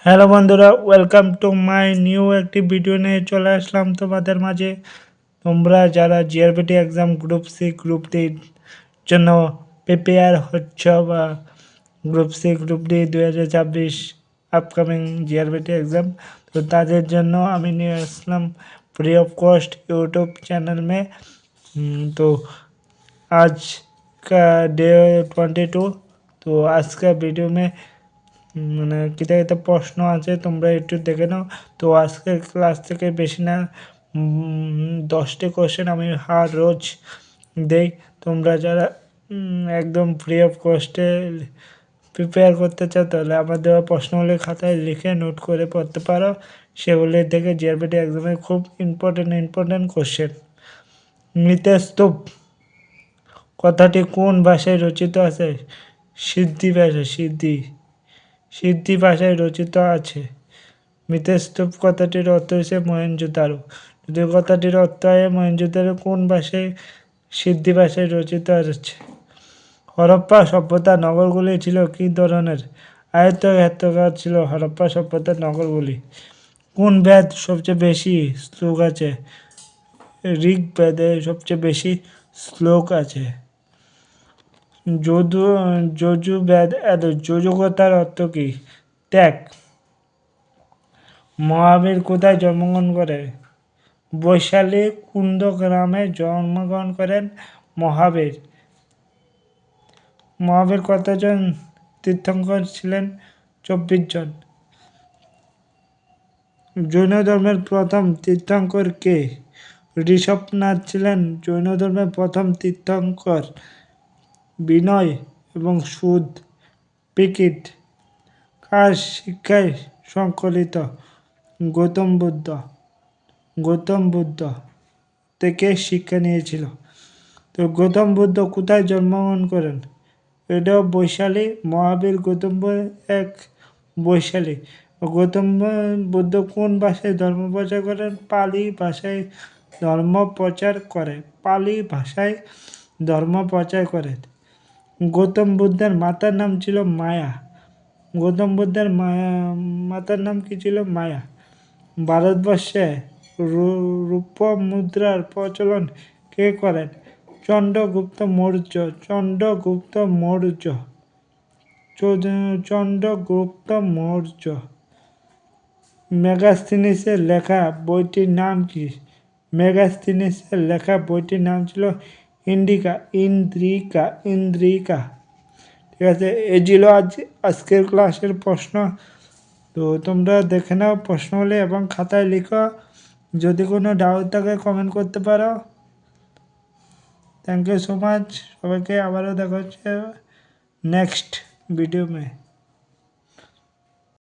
Hello বন্ধুরা, welcome to my new একটি video নিয়ে চলে আসলাম তোমাদের মাঝে। তোমরা যারা GRBT exam group C group ডির জন্য প্রিপেয়ার হচ্ছ বা group C group D 2026 upcoming GRBT exam, তো তাদের জন্য আমি নিয়ে আসলাম free of cost YouTube channel में। तो आज का डे 22। তো আজকে ভিডিও में মানে কিতা কিতা প্রশ্ন আছে তোমরা একটু দেখে নাও। তো আজকের ক্লাস থেকে বেশি না 10টি কোশ্চেন আমি হার রোজ দেই। তোমরা যারা একদম ফ্রি অফ কস্টে প্রিপেয়ার করতে চাও তাহলে আমার দেওয়া প্রশ্নগুলি খাতায় লিখে নোট করে পড়তে পারো। সেগুলি থেকে জিআরবিটি এক্সামে খুব ইম্পর্টেন্ট কোশ্চেন। মৃতস্তূপ কথাটি কোন ভাষায় রচিত আছে? সিদ্ধি ভাষা, সিদ্ধি ভাষায় রচিত আছে। মৃতস্তূপ কথাটির অর্থ হচ্ছে মহেঞ্জোদারো। যদি কথাটির অর্থ হয় মহেঞ্জোদারো কোন ভাষায় সিদ্ধি ভাষায় রচিত আছে? হরপ্পা সভ্যতার নগরগুলি ছিল কী ধরনের? আয়তক্ষেত্রাকার ছিল হরপ্পা সভ্যতার নগরগুলি। কোন বেদ সবচেয়ে বেশি শ্লোক আছে? ঋগ্বেদে সবচেয়ে বেশি শ্লোক আছে। যজুর্বেদ যজুকতার অর্থ কী? ত্যাগ। মহাবীর কোথায় জন্মগ্রহণ করে? বৈশালী কুন্দ গ্রামে জন্মগ্রহণ করেন মহাবীর। মহাবীর কতজন তীর্থঙ্কর ছিলেন? 24 জন। জৈন ধর্মের প্রথম তীর্থঙ্কর কে? ঋষভনাথ ছিলেন জৈন ধর্মের প্রথম তীর্থঙ্কর। বিনয় এবং সুদ পিকিট কার শিক্ষায় সংকলিত? গৌতম বুদ্ধ থেকে শিক্ষা নিয়েছিল। তো গৌতম বুদ্ধ কোথায় জন্মগ্রহণ করেন? এটাও বৈশালী। মহাবীর গৌতম এক বৈশালী। গৌতম বুদ্ধ কোন ভাষায় ধর্ম প্রচার করেন? পালি ভাষায় ধর্ম প্রচার করে। গৌতম বুদ্ধের মাতার নাম ছিল মায়া। গৌতম বুদ্ধের মাতার নাম কি ছিল? মায়া। ভারতবর্ষে রূপ মুদ্রার প্রচলন কে করেন? চন্দ্রগুপ্ত মৌর্য। মেগাস্থিনিসের লেখা বইটির নাম কি? মেগাস্থিনিসের লেখা বইটির নাম ছিল ইন্দ্রিকা। ঠিক আছে, এই ছিল আজকের ক্লাসের প্রশ্ন। তো তোমরা দেখে নাও প্রশ্নগুলি এবং খাতায় লিখো। যদি কোনো ডাউট থাকে কমেন্ট করতে পারো। Thank you so much. সবাইকে আবারও দেখা হচ্ছে নেক্সট ভিডিও में।